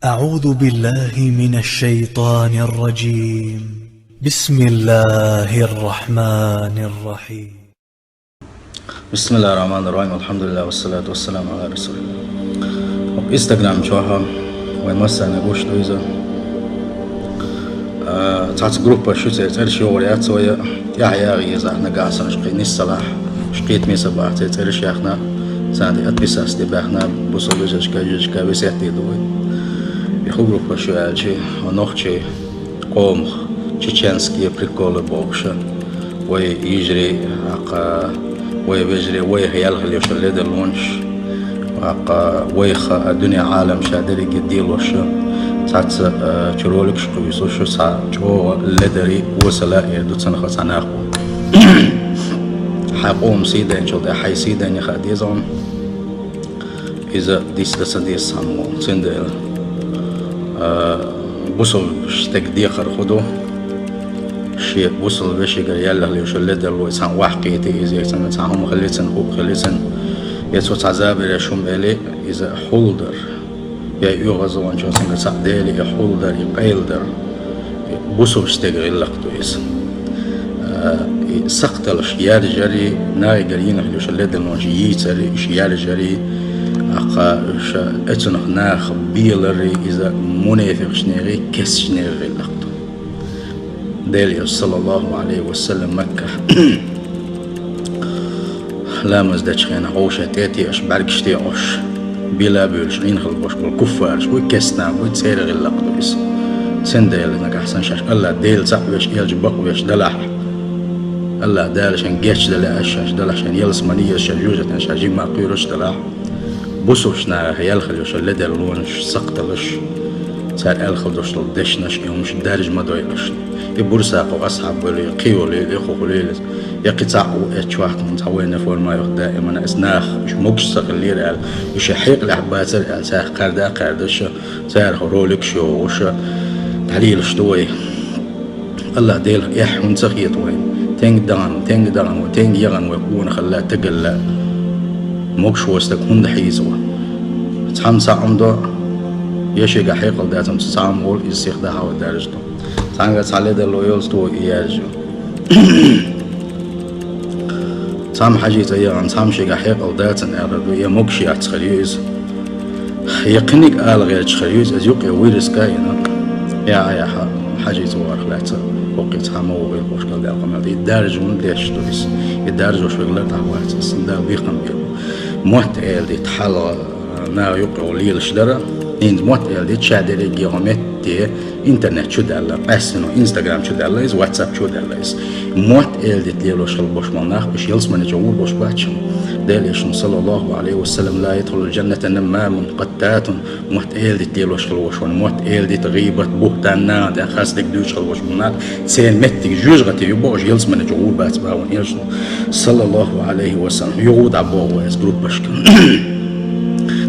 أعوذ بالله من الشيطان الرجيم. بسم الله الرحمن الرحيم. بسم الله الرحمن الرحيم. الحمد لله والصلاة والسلام على رسول الله. انستغرام شوها ومسنا قوش دويزا تعت جروب شو ترشي وريات سويا يا غيزا نقاسا شقيني الصلاح شقيت مي صباح ترشي ياخنا ساندي اتبساس دي باخنا بوصل جشكا بسيحتي دوي يخو جروب شو يالشي ونوخشي قوم تشيتشنسكي بريكول بوكشا ويجري عقا ويجري ويهيالها اللي يوصل لدى اللونش عقا ويخا الدنيا عالم شادري قديل وشا ساعت تشرولك شقويسو شو ساعت جو لدري وصلا يردو تسنخ سناخو حقوم سيدان شو ده حي سيدان يخاديزون إذا ديس ديس سامو سندل بوصل شتك ديخر خدو شيء بوصل بشي قال يلا اللي يوصل لدى اللي يسان واحقيتي إذا يسان هم خليتن خوب خليتن يسوع تعذابر يشوم إلي إذا حولدر يا يغزوان شو سنة سعدالي يحولدر يقيلدر بوصل بشتغل اللقطويس سقطلش يارجري ناي قرينه اللي يوصل لدى اللي ييتري إش يارجري أقا اتنخ ناخ بيلري إذا منافق شنيغي كس شنيغي اللقطو دالي صلى الله عليه وسلم مكة لا مزدج خينا عوشة تاتي اش بركشتي عوش بلا بولش ينخل بوش بالكفار شوي كسنا وي تسير غير لقدويس سندال انك احسن شاش الله ديل صاحبش يلج بقويش دلح الله دالش ان جيتش دلاش دلش ان يلس منيه شجوجة شاجي ما قيروش دلح بوسوشنا هيالخل يوش لدى اللونش سقطلش صار الخل دوش دشنش يومش دارج ما دويلش يبورساق واصحاب ولي قيولي يخولي يقطعوا اتشواحت من توين فور ما يخ دائما اسناخ مش مقص خلير قال يشحيق الاحبات ساخ قردا قردش صار هرولك شو وش تعليل شتوي الله ديل يحون سخيت وين تنج دان وتنج يغن ويكون خلا تقل مقش وستك هند حيزوا تحم ساعمدو يشيق حيقل داتم تسامول يسيخ ده هوا دارجتو تانغا تعالي ده لويولز تو يارجو تام حاجة يان تام شيء حيقل داتن أردو يا مقشي أتخريز يقينك آل غير تخريز أزيوقي ويرس كاينا يا حاجة وارخلات وقت تامو ويقوشكال دي القمال يدارجون ليش تويس يدارجو شغلات أحوات السندال بيقن بيلو موت إيل دي تحال نا يقع وليل شدرا إن موت إيل دي تشادري جيومت دي إنترنت شو دالا بسنو إنستغرام شو دالا إز واتساب شو دالا إز موت إيل دي تليلو شل بوش مناخ بش يلس من جوور بوش باتشم داليشن صلى الله عليه وسلم لا يدخل الجنة نمام قتات موت إيل دي تليلو شل بوش موت إيل دي تغيبت بوهتانا دي خاص ديك دوش شل بوش مناخ سين متك جوجغتي يبوش يلس من جوور بات باون يلسو صلى الله عليه وسلم يغود عبوه إز جروب بشكل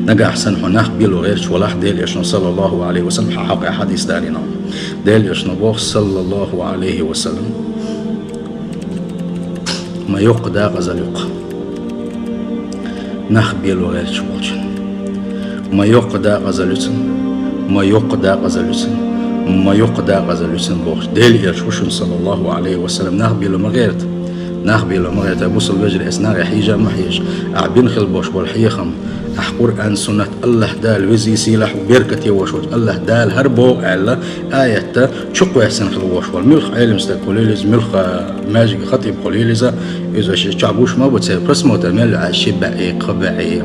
نجا أحسن هناك بيلو غيرش ولا ديل يشنو صلى الله عليه وسلم حق حديث دارنا ديل يشنو بوخ صلى الله عليه وسلم ما يقدا غزل يق نخ بيلو غيرش والجن ما يقدا غزلتن ما يقدا غزلتن ما يقدا غزلتن بوخ ديل يشوشن صلى الله عليه وسلم نخ بيلو مغيرت نخ بيلو مغيرت أبوس الوجر إسناغ حيجا محيش أعبين خلبوش والحيخم أحقر أن سنة الله دال وزي سيلح وبركة وشوج الله دال هربو على آية شقوا يحسن خلوش والملخ علم استقليلز ملخ ماجي خطيب قليلزا إذا شعبوش ما بتصير بس متمل على شبعي قبعي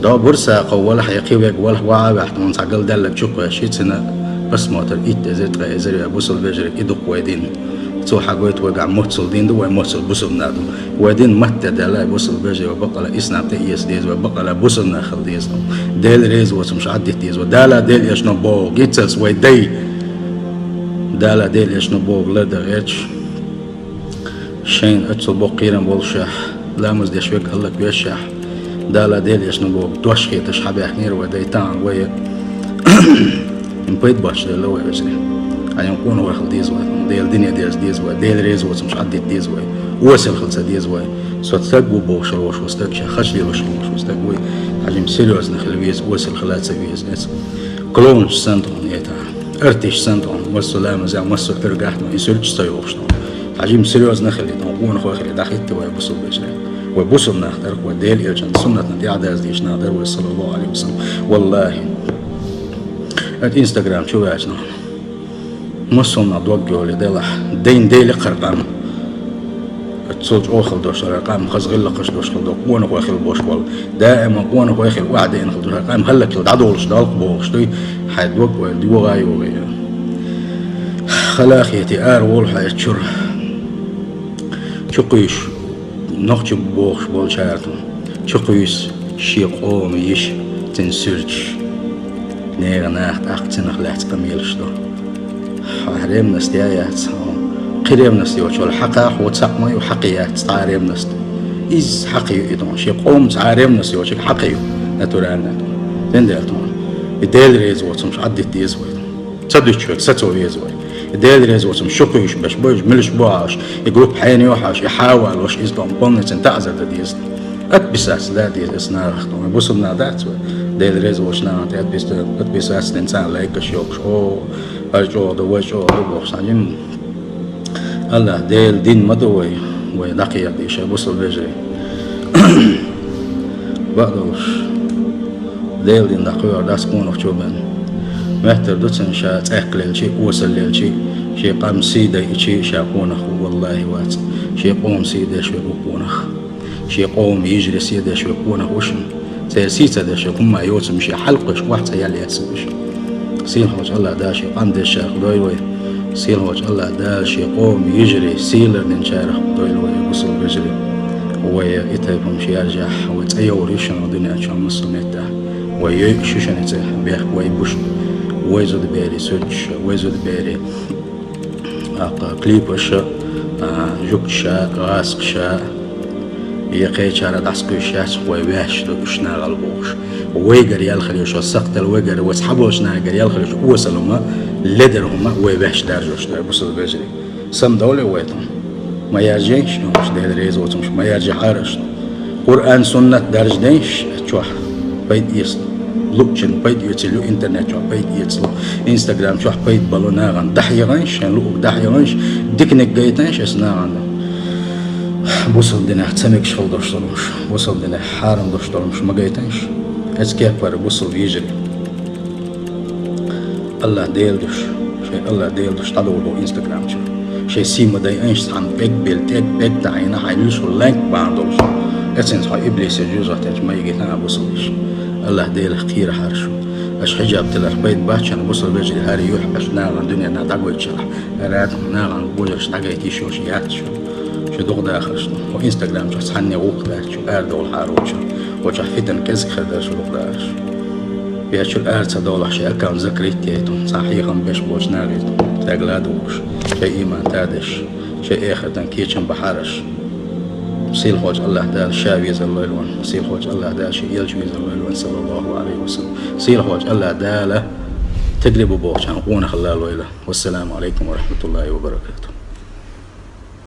دا برسا قوال حيقي ويقوال وعاب احتمال تعقل دالك شقوا شيت سنة بس متر إيت زيت غيزري أبوصل بجري إدق ويدين تو حاجات وجع موصل دين دو وموصل بوصل نادو ودين متى دلا بوصل بيجي وبقى إسنا تيس ديز وبقى بوصل ناخل ديز ديل ريز وسمش عدي ديز ودالا ديل يشنو بوغ يتسلس ويدي دالا ديل يشنو بوغ لدا غيرش شين اتسل بوغ قيرن بولشح لامز دي شويك هلك بيشح دالا ديل يشنو بوغ دوشخي تشحبي حنير وديتان ويا مبيت باش دلا ويجري أن يكون هو خل ديز ديل دنيا ديز ديل ريز وسمش عدي ديز وصل خلص ديز صوتك وبوش وش وستك خش لي وش وستك حجم سيريوس نخل بيز وصل خلات سويز كلون سنتون يتا ارتش سنتون والسلام زي مسو ارجعنا يسرج سيوخشنا عجيب سيريوز نخلي نقول نخو خلي دخلت ويبصوا بجري ويبصوا نختار وديل يرجع سنة دي عداز ديش نادر صلى الله عليه وسلم والله الانستغرام شو عشنا مسونا دوجو لدلح دين ديلي قرقام تصوج أوخل دوش رقم خزغل لقش دوش خلدو قونا قوخل بوش قول دائما قونا قوخل وعدين خلدو رقم هلك العدولش دالق بوش دوي حد وق ودي وغاي وغاي خلاخيتي آر والحا يتشر شقيش نقش بوش بول شارتون شقيش شيقوم يش تنسرج نيغ ناخت أختنخ لحت قميلش دو حريم نستيايات قريب نستي وشو الحقاق وتسقمي وحقيات تعاريب نستي إز حقيو إدون شي قوم تعاريب نستي وشو حقيو نتوران تندرتون الدال ريز وتمش عدت ديز ويد تصدق شوك ستو ريز ويد الدال ريز وتمش شقيش باش بوج ملش بواش يقول حين يوحش يحاول وش إزدون بونت تنتعزر ديز أتبساس لا ديز إسنارختون بوصلنا دات دال ريز وشنا أتبساس الإنسان لايك شوك شو أرجو دو وجو دو بوصانين الله ديل دين مدوي ودقيق ديش بوصل بجري بقدوش ديل دين دقيق داس كونو شوبن مهتر دوتن شا تأكل شيء وصل شيء شيء قام سيدة شيء شاقونه والله وات شيء قوم سيدة شو يقونه شيء قوم يجري سيدة شو يقونه وشن سيسيتا ده شو كم ما يوتم شيء حلقش واحد سيالي يتسويش سين حوج الله دا شيء قام ده شاق دوي وي سيل وجه الله دا شي قوم يجري سيلر نشارح دويل ويبصل بجري ويتايبهم شي يرجع ويتأيور يشن ودنيا شو مصمتا ويشوشن يتايح بيخ ويبوش ويزود بيري سوج ويزود بيري كليبوش جوكشا غاسقشا يقي شارع دعسكو شاش ويباش دوشنا غلبوش ويقر يالخلي وشو السقطل ويقر واسحبوش ناقر يالخلي وشو وصلهما لدرهما ويباش دارجوش دار بصل بجري سم دولة ويتهم ما يرجعش مش ده ريز وتمش ما يرجع عارش قرآن سنة درج دينش تشوح بيت يسل لوكشن بيت يتلو انترنت شو بيت يتلو انستغرام شو بيت بالوناغن دحي غنش يعني لوك دحي غنش ديكنك جايتنش اسناغن بوصل دنا تسمك شغل دوشتلمش بوصل دنا حارم دوشتلمش ما جايتنش اسكيب بار بوصل يجري الله ديلدوش شيء الله ديلدوش تدوروا انستغرام شيء سيما داي انش عن بيك بيلتك بيك تعينا حيلوش اللينك باندوش اسنس هاي ابليس يجوزه تنج ما يجي ثنا بوصلش الله ديل خير حرشو اش حجاب تلر بيت باتش انا بوصل بيجري هاري يوح اش ناغ الدنيا نادقو يتشرح رات ناغ بوجرش دقايتي شو شيات شو دوغ داخل شنو وانستغرام شو تحني وقت شو اردو الحاروش وجح فتن كزك خدر شو دوغ بيشو الارتس دول شيء اكاون ذكريتيتون صحيحا بيش بوش ناغيتون تاغلادوش شيء ايمان تادش شيء اخر تنكيشن بحارش سيل خوج الله دال شاوي زلويلون سيل خوج الله دال شيء يلجوي زلويلون صلى الله عليه وسلم سيل خوج الله دال تقلب بوش عن قونا خلال ويله والسلام عليكم ورحمة الله وبركاته.